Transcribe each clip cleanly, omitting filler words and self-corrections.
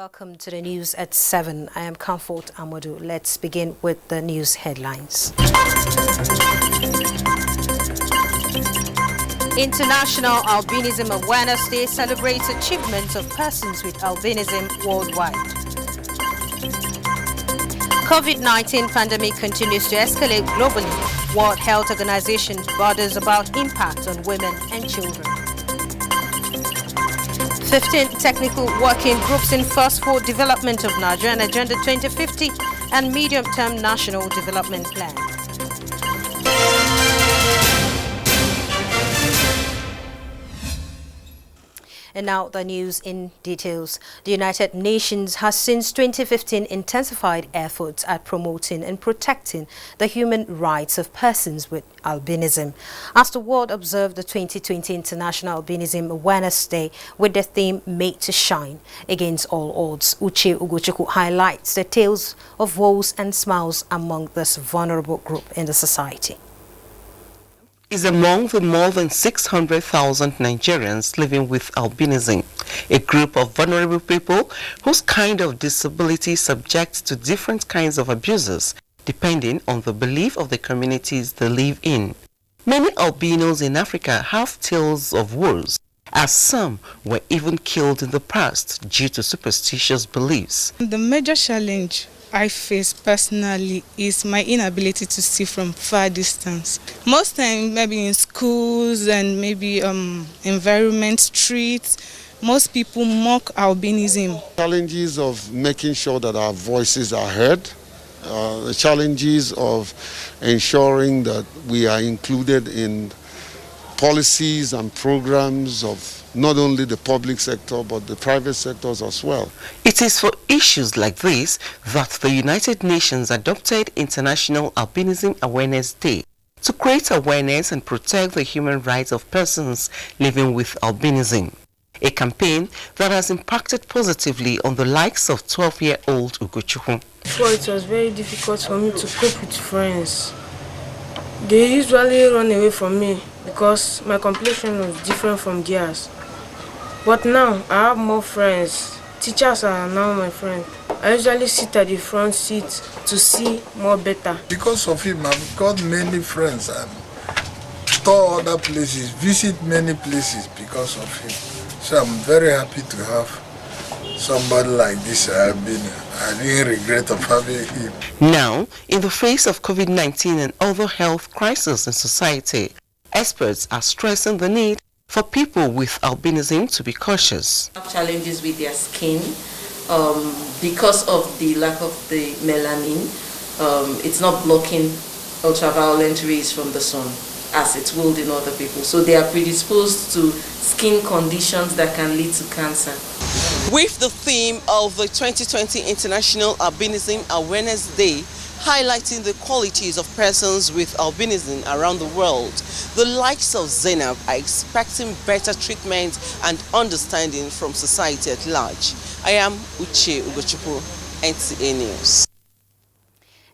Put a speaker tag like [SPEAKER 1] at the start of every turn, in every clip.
[SPEAKER 1] welcome to the news at 7. I am Comfort Amadou. Let's begin with the news headlines. International Albinism Awareness Day celebrates achievements of persons with albinism worldwide. COVID-19 pandemic continues to escalate globally. World Health Organization bothers about impact on women and children. 15 technical working groups in first for development of Nigerian Agenda 2050 and medium-term national development plan. And now the news in details. The United Nations has since 2015 intensified efforts at promoting and protecting the human rights of persons with albinism. As the world observed the 2020 International Albinism Awareness Day with the theme Made to Shine Against All Odds, Uche Ugochukwu highlights the tales of woes and smiles among this vulnerable group in the society.
[SPEAKER 2] Is among the more than 600,000 Nigerians living with albinism, a group of vulnerable people whose kind of disability is subject to different kinds of abuses, depending on the belief of the communities they live in. Many albinos in Africa have tales of woes, as some were even killed in the past due to superstitious beliefs.
[SPEAKER 3] The major challenge I face personally is my inability to see from far distance. Most time, maybe in schools and maybe environment, streets, most people mock albinism.
[SPEAKER 4] Challenges of making sure that our voices are heard, the challenges of ensuring that we are included in policies and programs of not only the public sector but the private sectors as well.
[SPEAKER 2] It is for issues like this that the United Nations adopted International Albinism Awareness Day to create awareness and protect the human rights of persons living with albinism. A campaign that has impacted positively on the likes of 12-year-old Ugochukwu.
[SPEAKER 5] Before, it was very difficult for me to cope with friends. They usually run away from me because my complexion was different from theirs. But now I have more friends. Teachers are now my friends. I usually sit at the front seat to see more better.
[SPEAKER 6] Because of him, I've got many friends and tour other places, visit many places because of him. So I'm very happy to have somebody like this. I didn't regret of having him.
[SPEAKER 2] Now, in the face of COVID-19 and other health crises in society, experts are stressing the need for people with albinism to be cautious.
[SPEAKER 7] Challenges with their skin because of the lack of the melanin. It's not blocking ultraviolet rays from the sun as it will in other people. So they are predisposed to skin conditions that can lead to cancer.
[SPEAKER 2] With the theme of the 2020 International Albinism Awareness Day, highlighting the qualities of persons with albinism around the world, the likes of Zainab are expecting better treatment and understanding from society at large. I am Uche Ugochukwu, NTA News.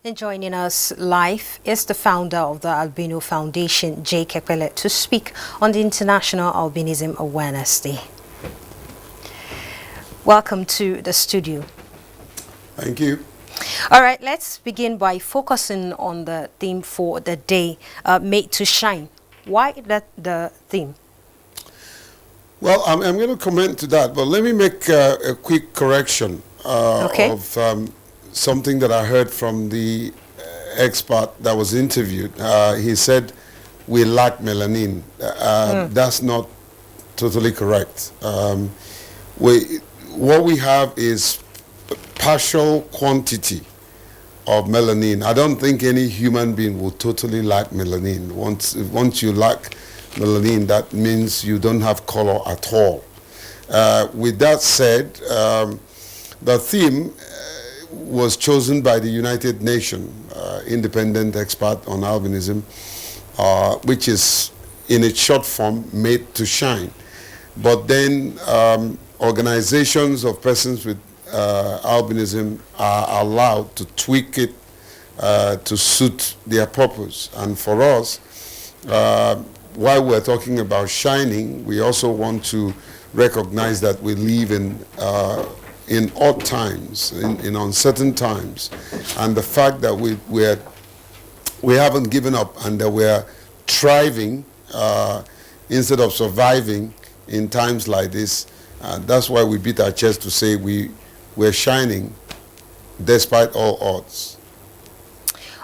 [SPEAKER 1] And joining us live is the founder of the Albino Foundation, Jay Kepele, to speak on the International Albinism Awareness Day. Welcome to the studio.
[SPEAKER 4] Thank you.
[SPEAKER 1] All right, let's begin by focusing on the theme for the day, Made to Shine. Why that the theme?
[SPEAKER 4] Well, I'm going to comment to that, but let me make a quick correction of something that I heard from the expert that was interviewed. He said, we lack melanin. That's not totally correct. What we have is partial quantity of melanin. I don't think any human being will totally lack melanin. Once you lack melanin, that means you don't have color at all. With that said, the theme was chosen by the United Nations independent expert on albinism, which is in its short form Made to Shine. But then organizations of persons with albinism are allowed to tweak it to suit their purpose. And for us, while we're talking about shining, we also want to recognize that we live in in odd times, in uncertain times, and the fact that we haven't given up and that we're thriving instead of surviving in times like this. That's why we beat our chest to say we're shining despite all odds.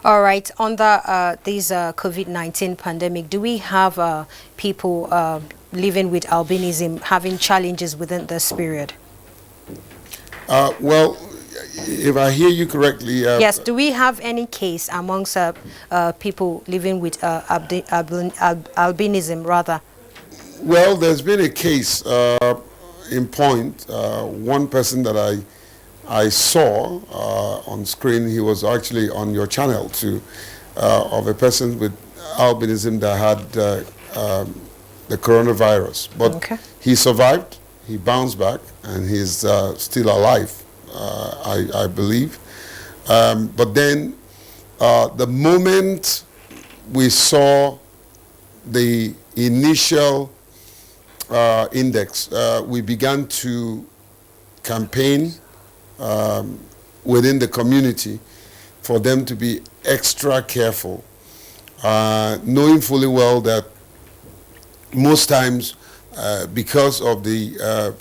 [SPEAKER 1] All right. Under this COVID-19 pandemic, do we have people living with albinism having challenges within this period?
[SPEAKER 4] Well, if I hear you correctly...
[SPEAKER 1] yes, do we have any case amongst people living with albinism, rather?
[SPEAKER 4] Well, there's been a case in point. One person that I saw on screen, he was actually on your channel too, of a person with albinism that had the coronavirus. But
[SPEAKER 1] okay.
[SPEAKER 4] He survived, he bounced back, and he's still alive, I believe. But then the moment we saw the initial index, we began to campaign within the community for them to be extra careful, knowing fully well that most times because of the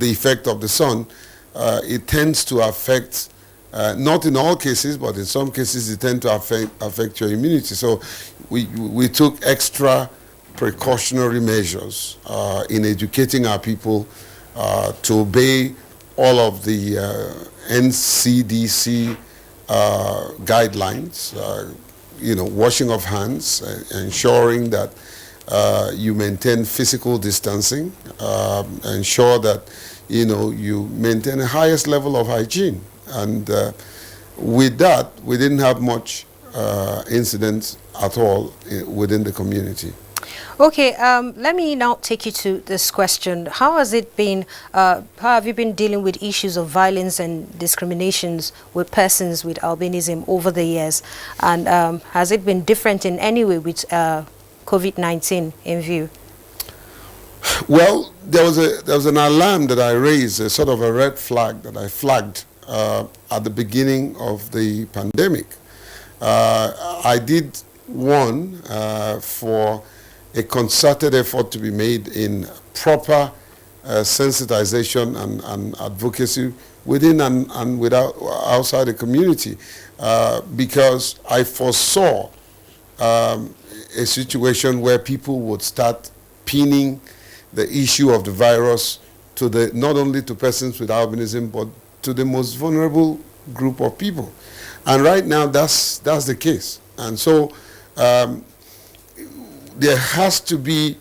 [SPEAKER 4] effect of the sun, it tends to affect, not in all cases, but in some cases it tends to affect your immunity. So we took extra precautionary measures in educating our people to obey all of the NCDC guidelines, washing of hands, ensuring that you maintain physical distancing, ensure that you maintain the highest level of hygiene. And with that, we didn't have much incidents at all within the community.
[SPEAKER 1] Okay, let me now take you to this question. How has it been, how have you been dealing with issues of violence and discriminations with persons with albinism over the years? And has it been different in any way with COVID-19 in view?
[SPEAKER 4] Well, there was an alarm that I raised, a sort of a red flag that I flagged at the beginning of the pandemic. I did warn for a concerted effort to be made in proper sensitization and advocacy within and without outside the community, because I foresaw a situation where people would start pinning the issue of the virus to not only to persons with albinism, but to the most vulnerable group of people. And right now that's the case. And so there has to be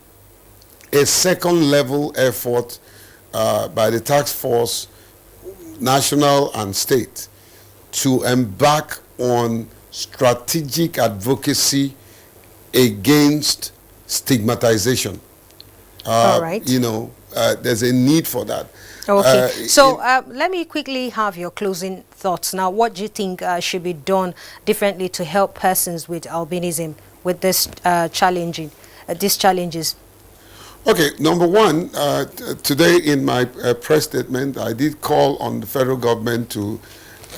[SPEAKER 4] a second level effort by the task force, national and state, to embark on strategic advocacy against stigmatization.
[SPEAKER 1] All right.
[SPEAKER 4] There's a need for that.
[SPEAKER 1] Okay. So let me quickly have your closing thoughts. Now, what do you think should be done differently to help persons with albinism with this these challenges?
[SPEAKER 4] Okay, number one, today in my press statement, I did call on the federal government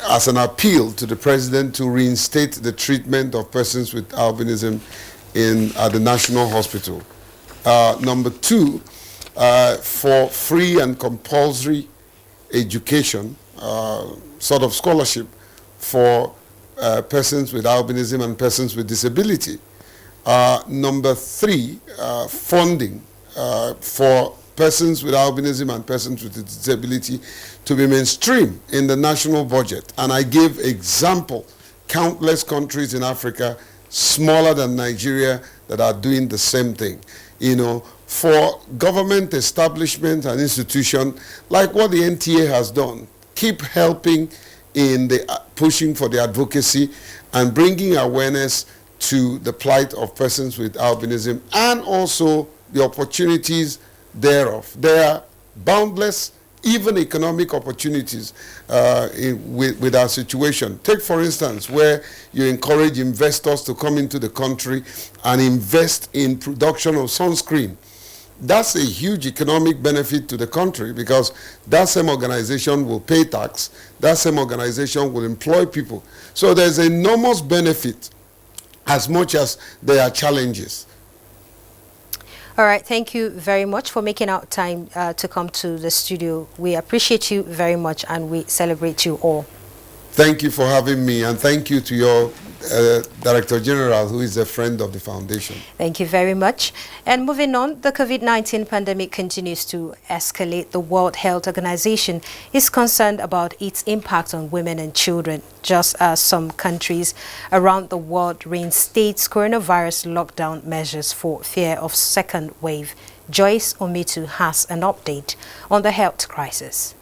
[SPEAKER 4] as an appeal to the president to reinstate the treatment of persons with albinism at the National Hospital. Number two, for free and compulsory education, sort of scholarship for persons with albinism and persons with disability. Number three, funding for persons with albinism and persons with disability to be mainstream in the national budget. And I give example, countless countries in Africa, smaller than Nigeria, that are doing the same thing. For government establishment and institution, like what the NTA has done, keep helping in the pushing for the advocacy and bringing awareness to the plight of persons with albinism and also the opportunities thereof. There are boundless, even economic opportunities with our situation. Take, for instance, where you encourage investors to come into the country and invest in production of sunscreen. that's a huge economic benefit to the country, because that same organization will pay tax, that same organization will employ people. So there's enormous benefit as much as there are challenges.
[SPEAKER 1] All right, thank you very much for making out time to come to the studio. We appreciate you very much and we celebrate you all.
[SPEAKER 4] Thank you for having me, and thank you to your Director General, who is a friend of the foundation.
[SPEAKER 1] Thank you very much. And moving on, the COVID-19 pandemic continues to escalate. The World Health Organization is concerned about its impact on women and children, just as some countries around the world reinstates coronavirus lockdown measures for fear of second wave. Joyce Omitu has an update on the health crisis.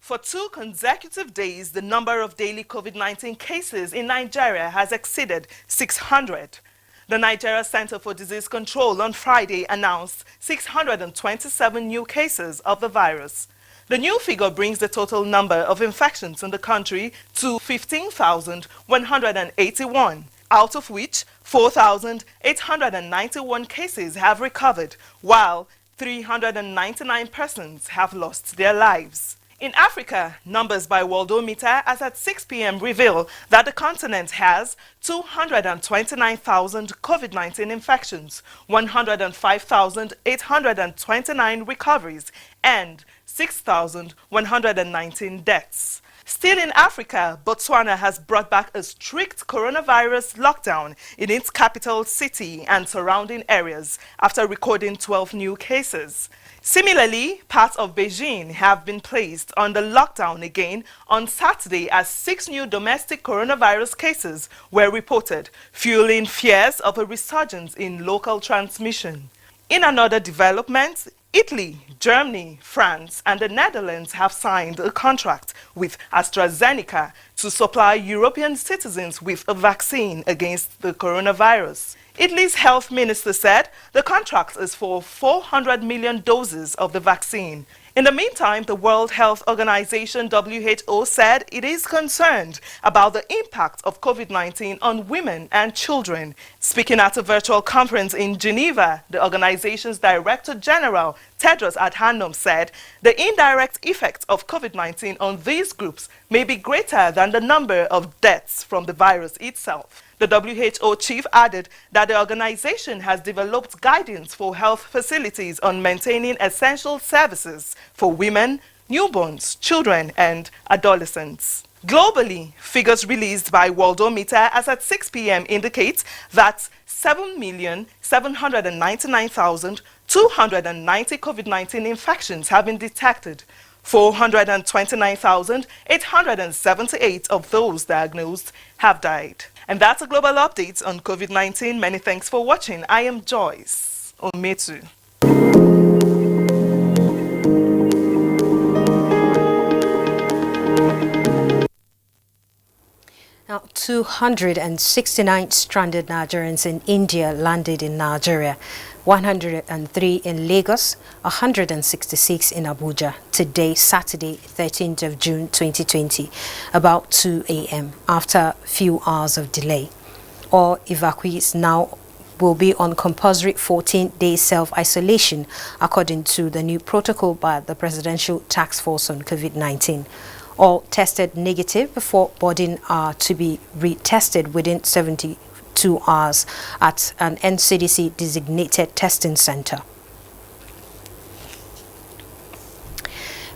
[SPEAKER 8] For 2 consecutive days, the number of daily COVID-19 cases in Nigeria has exceeded 600. The Nigeria Center for Disease Control on Friday announced 627 new cases of the virus. The new figure brings the total number of infections in the country to 15,181, out of which 4,891 cases have recovered, while 399 persons have lost their lives. In Africa, numbers by Worldometer as at 6 p.m. reveal that the continent has 229,000 COVID-19 infections, 105,829 recoveries, and 6,119 deaths. Still in Africa, Botswana has brought back a strict coronavirus lockdown in its capital city and surrounding areas after recording 12 new cases. Similarly, parts of Beijing have been placed under lockdown again on Saturday as 6 new domestic coronavirus cases were reported, fueling fears of a resurgence in local transmission. In another development, Italy, Germany, France, and the Netherlands have signed a contract with AstraZeneca to supply European citizens with a vaccine against the coronavirus. Italy's health minister said the contract is for 400 million doses of the vaccine. In the meantime, the World Health Organization (WHO) said it is concerned about the impact of COVID-19 on women and children. Speaking at a virtual conference in Geneva, the organization's Director General, Tedros Adhanom, said the indirect effects of COVID-19 on these groups may be greater than the number of deaths from the virus itself. The WHO chief added that the organization has developed guidance for health facilities on maintaining essential services for women, newborns, children, and adolescents. Globally, figures released by Worldometer as at 6 p.m. indicate that 7,799,290 COVID-19 infections have been detected. 429,878 of those diagnosed have died. And that's a global update on COVID-19. Many thanks for watching. I am Joyce Ometu.
[SPEAKER 1] Now, 269 stranded Nigerians in India landed in Nigeria, 103 in Lagos, 166 in Abuja, today, Saturday, 13th of June 2020, about 2 a.m. after a few hours of delay. All evacuees now will be on compulsory 14-day self-isolation, according to the new protocol by the Presidential Task Force on COVID-19. All tested negative before boarding are to be retested within 72 hours at an NCDC designated testing center.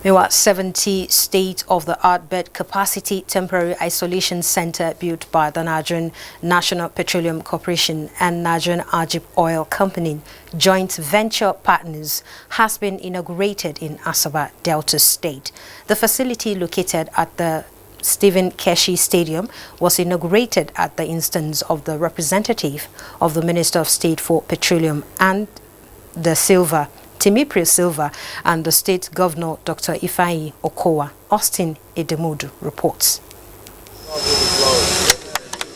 [SPEAKER 1] Meanwhile, 70 state-of-the-art bed capacity temporary isolation center built by the Nigerian National Petroleum Corporation and Nigerian Ajib Oil Company joint venture partners has been inaugurated in Asaba, Delta State. The facility, located at the Stephen Keshi Stadium, was inaugurated at the instance of the representative of the Minister of State for Petroleum and the Silver, Timipri Silva, and the State Governor, Dr. Ifeanyi Okowa. Austin Edemodu reports.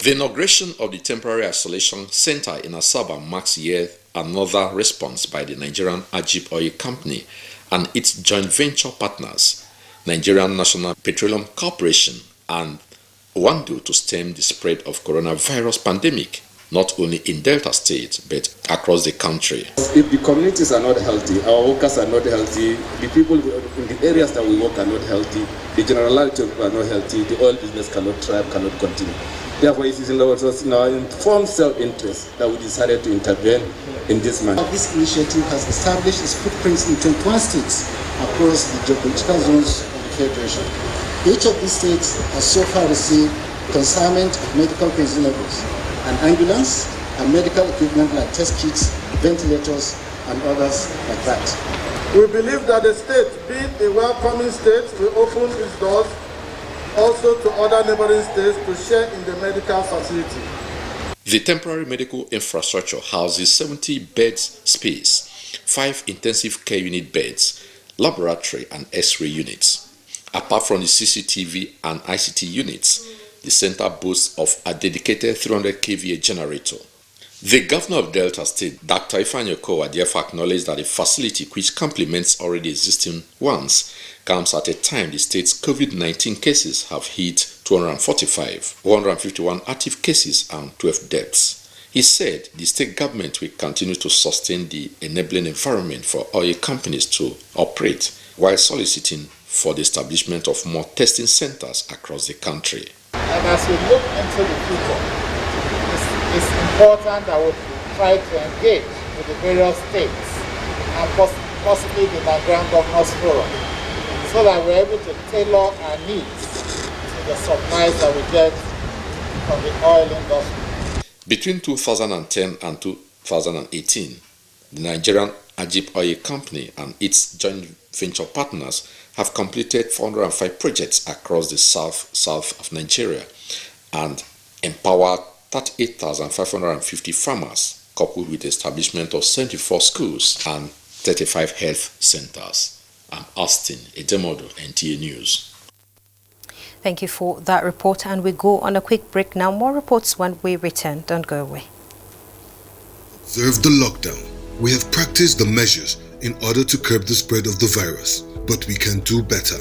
[SPEAKER 9] The inauguration of the temporary isolation center in Asaba marks yet another response by the Nigerian Ajib Oil Company and its joint venture partners, Nigerian National Petroleum Corporation and one do to stem the spread of coronavirus pandemic, not only in Delta State, but across the country.
[SPEAKER 10] If the communities are not healthy, our workers are not healthy, the people in the areas that we work are not healthy, the generality of people are not healthy, the oil business cannot thrive, cannot continue. Therefore, it is in our informed self-interest that we decided to intervene in this manner.
[SPEAKER 11] This initiative has established its footprints in 21 states across the geopolitical zones of the Federation. Each of these states has so far received consignment of medical consumables, an ambulance, and medical equipment like test kits, ventilators, and others like that.
[SPEAKER 6] We believe that the state, being a welcoming state, will open its doors also to other neighboring states to share in the medical facility.
[SPEAKER 9] The temporary medical infrastructure houses 70 beds space, 5 intensive care unit beds, laboratory and X-ray units. Apart from the CCTV and ICT units, the center boasts of a dedicated 300 kVA generator. The governor of Delta State, Dr. Ifeanyi Okowa, therefore acknowledged that the facility, which complements already existing ones, comes at a time the state's COVID-19 cases have hit 245, 151 active cases and 12 deaths. He said the state government will continue to sustain the enabling environment for oil companies to operate, while soliciting for the establishment of more testing centers across the country.
[SPEAKER 12] And as we look into the future, it's important that we try to engage with the various states and possibly the Nigerian Governors Forum, so that we're able to tailor our needs to the supplies that we get from the oil industry.
[SPEAKER 9] Between 2010 and 2018, the Nigerian Ajib Oil Company and its joint venture partners have completed 405 projects across the south of Nigeria and empowered 38,550 farmers, coupled with the establishment of 74 schools and 35 health centers. I'm Austin Edemodo, NTA News.
[SPEAKER 1] Thank you for that report, and we go on a quick break now. More reports when we return. Don't go away.
[SPEAKER 13] Observe the lockdown. We have practiced the measures in order to curb the spread of the virus, but we can do better.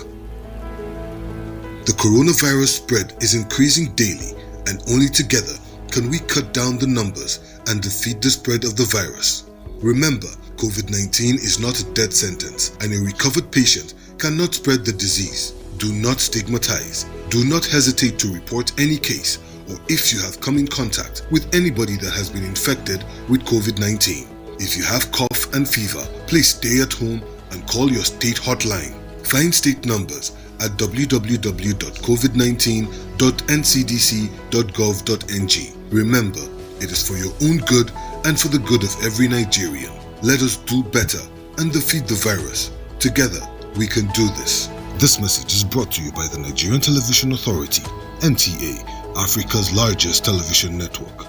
[SPEAKER 13] The coronavirus spread is increasing daily, and only together can we cut down the numbers and defeat the spread of the virus. Remember, COVID-19 is not a death sentence, and a recovered patient cannot spread the disease. Do not stigmatize. Do not hesitate to report any case or if you have come in contact with anybody that has been infected with COVID-19. If you have cough and fever, please stay at home and call your state hotline. Find state numbers at www.covid19.ncdc.gov.ng. Remember, it is for your own good and for the good of every Nigerian. Let us do better and defeat the virus. Together, we can do this. This message is brought to you by the Nigerian Television Authority, NTA, Africa's largest television network.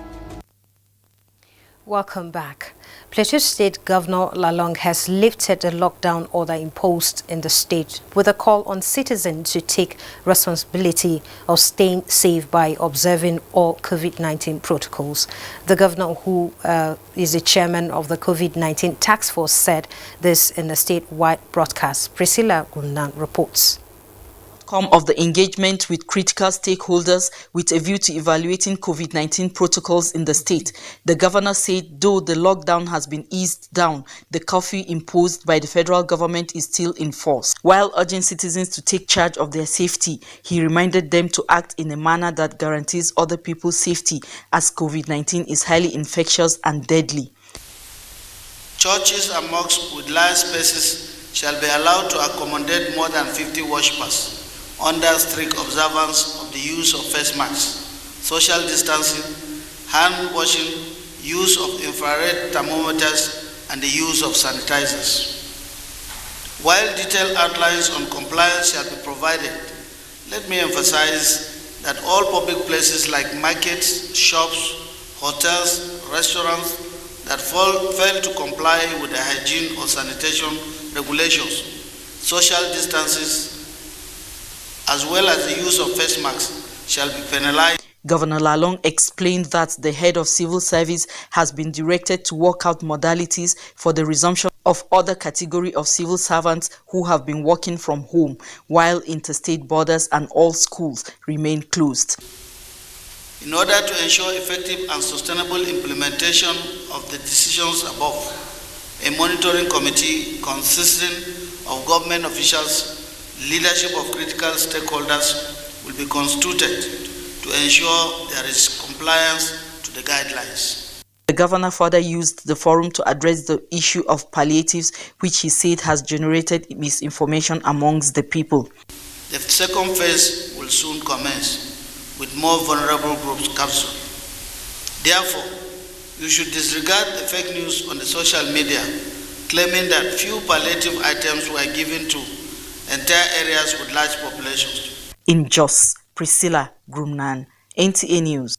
[SPEAKER 1] Welcome back. Plateau State Governor Lalong has lifted the lockdown order imposed in the state with a call on citizens to take responsibility of staying safe by observing all COVID-19 protocols. The governor, who is the chairman of the COVID-19 task force, said this in a statewide broadcast. Priscilla Gunnan reports.
[SPEAKER 14] Of the engagement with critical stakeholders with a view to evaluating COVID-19 protocols in the state. The governor said though the lockdown has been eased down, the curfew imposed by the federal government is still in force. While urging citizens to take charge of their safety, he reminded them to act in a manner that guarantees other people's safety, as COVID-19 is highly infectious and deadly.
[SPEAKER 15] Churches and mosques with large spaces shall be allowed to accommodate more than 50 worshippers, under strict observance of the use of face masks, social distancing, hand washing, use of infrared thermometers, and the use of sanitizers. While detailed outlines on compliance shall be provided, let me emphasize that all public places like markets, shops, hotels, restaurants that fail to comply with the hygiene or sanitation regulations, social distances, as well as the use of face masks, shall be penalized.
[SPEAKER 14] Governor Lalong explained that the head of civil service has been directed to work out modalities for the resumption of other category of civil servants who have been working from home, while interstate borders and all schools remain closed.
[SPEAKER 15] In order to ensure effective and sustainable implementation of the decisions above, a monitoring committee consisting of government officials, leadership of critical stakeholders will be constituted to ensure there is compliance to the guidelines.
[SPEAKER 14] The governor further used the forum to address the issue of palliatives, which he said has generated misinformation amongst the people.
[SPEAKER 15] The second phase will soon commence with more vulnerable groups captured. Therefore, you should disregard the fake news on the social media claiming that few palliative items were given to entire areas with large populations.
[SPEAKER 14] In Jos, Priscilla Grumnan, NTA News.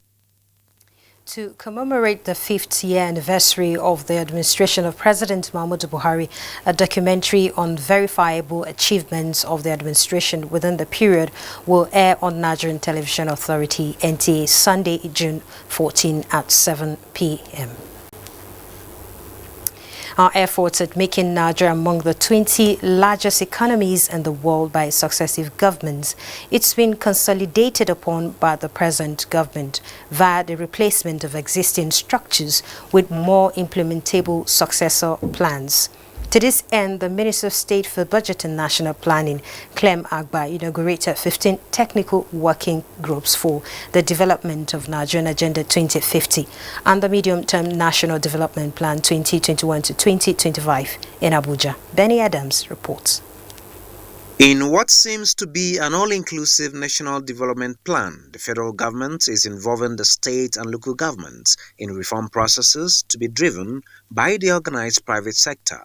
[SPEAKER 1] To commemorate the 5th year anniversary of the administration of President Muhammadu Buhari, a documentary on verifiable achievements of the administration within the period will air on Nigerian Television Authority, NTA, Sunday, June 14 at 7 p.m. Our efforts at making Nigeria among the 20 largest economies in the world by successive governments, it's been consolidated upon by the present government via the replacement of existing structures with more implementable successor plans. To this end, the Minister of State for Budget and National Planning, Clem Agba, inaugurated 15 technical working groups for the development of Nigerian Agenda 2050 and the Medium-Term National Development Plan 2021 to 2025 in Abuja. Benny Adams reports.
[SPEAKER 16] In what seems to be an all-inclusive national development plan, the federal government is involving the state and local governments in reform processes to be driven by the organized private sector.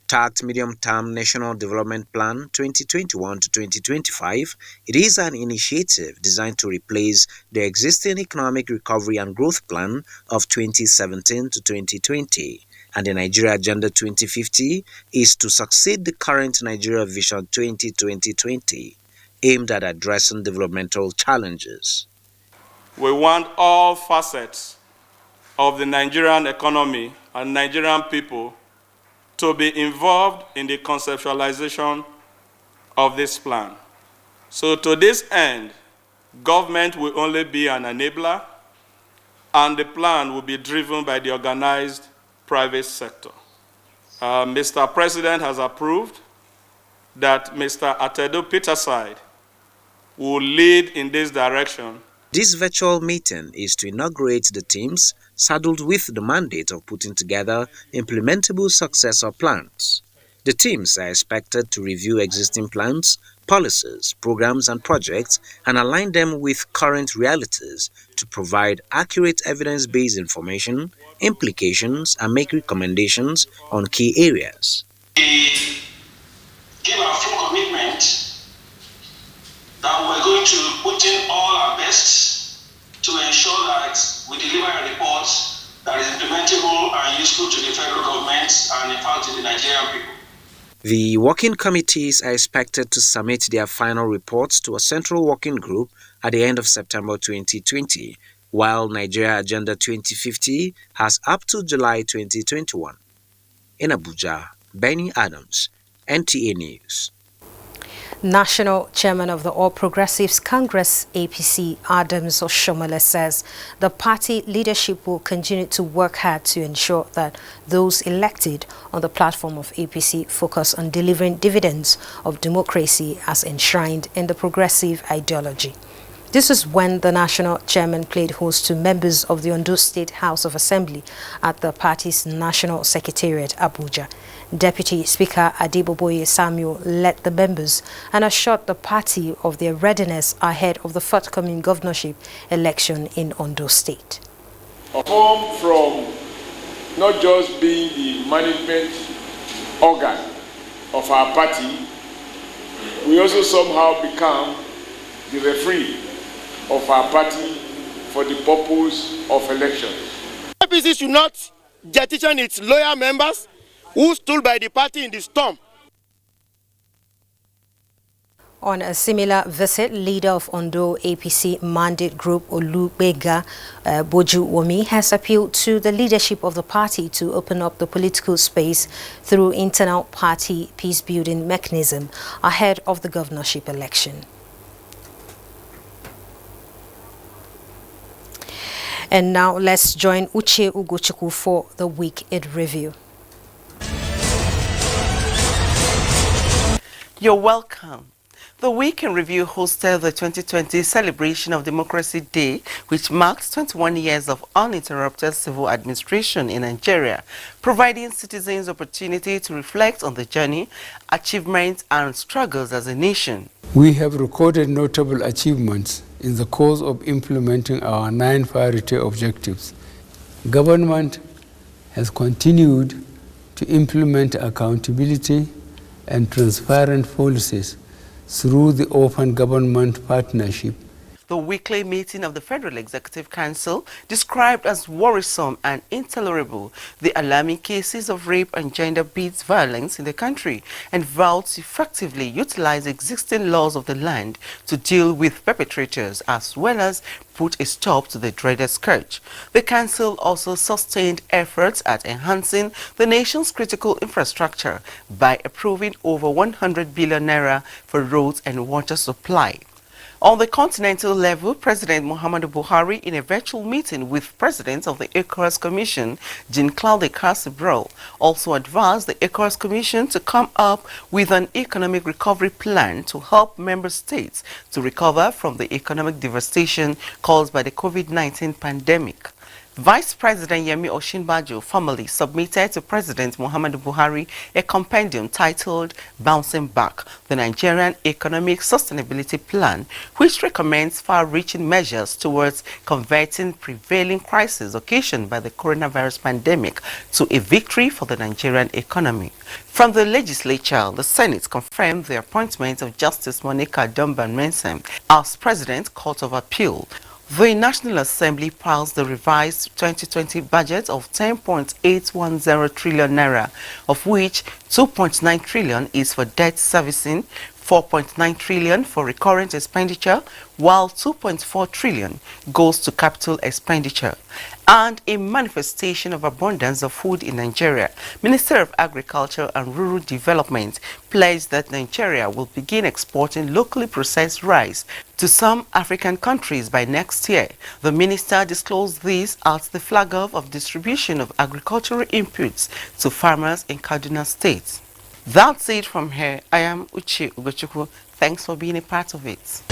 [SPEAKER 16] Tagged Medium-Term National Development Plan 2021 to 2025, it is an initiative designed to replace the existing Economic Recovery and Growth Plan of 2017 to 2020, and the Nigeria Agenda 2050 is to succeed the current Nigeria Vision 2020, aimed at addressing developmental challenges.
[SPEAKER 17] We want all facets of the Nigerian economy and Nigerian people to be involved in the conceptualization of this plan. So to this end, government will only be an enabler, and the plan will be driven by the organized private sector. Mr. President has approved that Mr. Atedo Peterside will lead in this direction.
[SPEAKER 16] This virtual meeting is to inaugurate the teams saddled with the mandate of putting together implementable successor plans. The teams are expected to review existing plans, policies, programs and projects and align them with current realities to provide accurate evidence-based information, implications and make recommendations on key areas.
[SPEAKER 18] We give our full commitment that we're going to put in all our best to ensure that we deliver a report that is implementable and useful to the federal government and in fact to the Nigerian people.
[SPEAKER 16] The working committees are expected to submit their final reports to a central working group at the end of September 2020, while Nigeria Agenda 2050 has up to July 2021. In Abuja, Benny Adams, NTA News.
[SPEAKER 1] National Chairman of the All Progressives Congress, APC, Adams Oshomole, says the party leadership will continue to work hard to ensure that those elected on the platform of APC focus on delivering dividends of democracy as enshrined in the progressive ideology. This is when the national chairman played host to members of the Ondo State House of Assembly at the party's National Secretariat, Abuja. Deputy Speaker Adeboboye Samuel led the members and assured the party of their readiness ahead of the forthcoming governorship election in Ondo State.
[SPEAKER 19] Formed from not just being the management organ of our party, we also somehow become the referee of our party for the purpose of elections.
[SPEAKER 20] APC should not jettison its loyal members who stood by the party in the storm.
[SPEAKER 1] On a similar visit, leader of Ondo APC Mandate Group Olugbega Bojuwomi has appealed to the leadership of the party to open up the political space through internal party peace-building mechanism ahead of the governorship election. And now let's join Uche Ugochukwu for the Week in Review.
[SPEAKER 2] You're welcome. The Week in Review hosted the 2020 celebration of Democracy Day, which marks 21 years of uninterrupted civil administration in Nigeria, providing citizens opportunity to reflect on the journey, achievements, and struggles as a nation.
[SPEAKER 21] We have recorded notable achievements in the course of implementing our 9 priority objectives. Government has continued to implement accountability and transparent policies through the Open Government Partnership.
[SPEAKER 2] The weekly meeting of the Federal Executive Council described as worrisome and intolerable the alarming cases of rape and gender-based violence in the country and vowed to effectively utilize existing laws of the land to deal with perpetrators as well as put a stop to the dreaded scourge. The council also sustained efforts at enhancing the nation's critical infrastructure by approving over 100 billion naira for roads and water supply. On the continental level, President Muhammadu Buhari, in a virtual meeting with presidents of the ECOWAS Commission, Jean-Claude Cassibrel, also advised the ECOWAS Commission to come up with an economic recovery plan to help member states to recover from the economic devastation caused by the COVID-19 pandemic. Vice President Yemi Osinbajo formally submitted to President Muhammadu Buhari a compendium titled Bouncing Back, the Nigerian Economic Sustainability Plan, which recommends far-reaching measures towards converting prevailing crisis occasioned by the coronavirus pandemic to a victory for the Nigerian economy. From the legislature, the Senate confirmed the appointment of Justice Monica Dumban-Mensem as President Court of Appeal. The National Assembly passed the revised 2020 budget of 10.810 trillion naira, of which 2.9 trillion is for debt servicing, 4.9 trillion for recurrent expenditure, while 2.4 trillion goes to capital expenditure. And a manifestation of abundance of food in Nigeria, Minister of Agriculture and Rural Development pledged that Nigeria will begin exporting locally processed rice to some African countries by next year. The minister disclosed this at the flag-off of distribution of agricultural inputs to farmers in Kaduna State. That's it from here. I am Uche Ugochukwu. Thanks for being a part of it.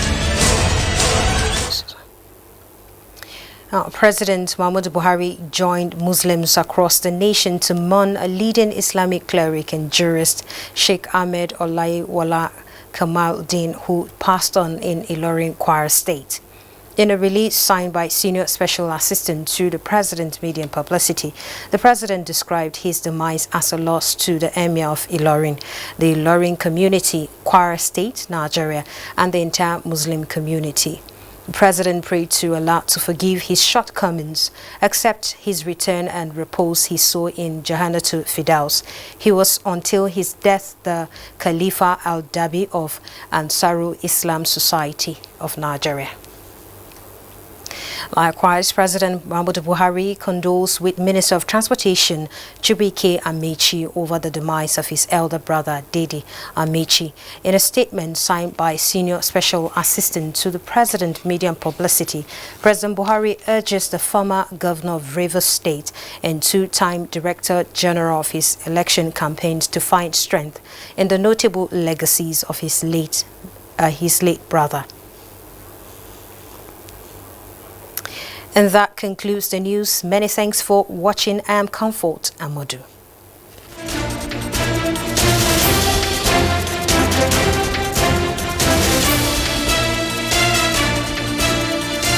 [SPEAKER 1] President Muhammadu Buhari joined Muslims across the nation to mourn a leading Islamic cleric and jurist, Sheikh Ahmed Olaiwola Kamaldeen, who passed on in Ilorin, Kwara State. In a release signed by Senior Special Assistant to the President Media and Publicity, the President described his demise as a loss to the Emir of Ilorin, the Ilorin community, Kwara State, Nigeria, and the entire Muslim community. The President prayed to Allah to forgive his shortcomings, accept his return and repose his soul in Jahanatul Firdaus. He was, until his death, the Khalifa al-Dabi of Ansarul Islam Society of Nigeria. Likewise, President Muhammadu Buhari condoles with Minister of Transportation Chibuike Amechi over the demise of his elder brother Dede Amechi. In a statement signed by Senior Special Assistant to the President Media and Publicity, President Buhari urges the former Governor of Rivers State and two-time Director General of his election campaigns to find strength in the notable legacies of his late brother. And that concludes the news. Many thanks for watching. I am Comfort Amodu.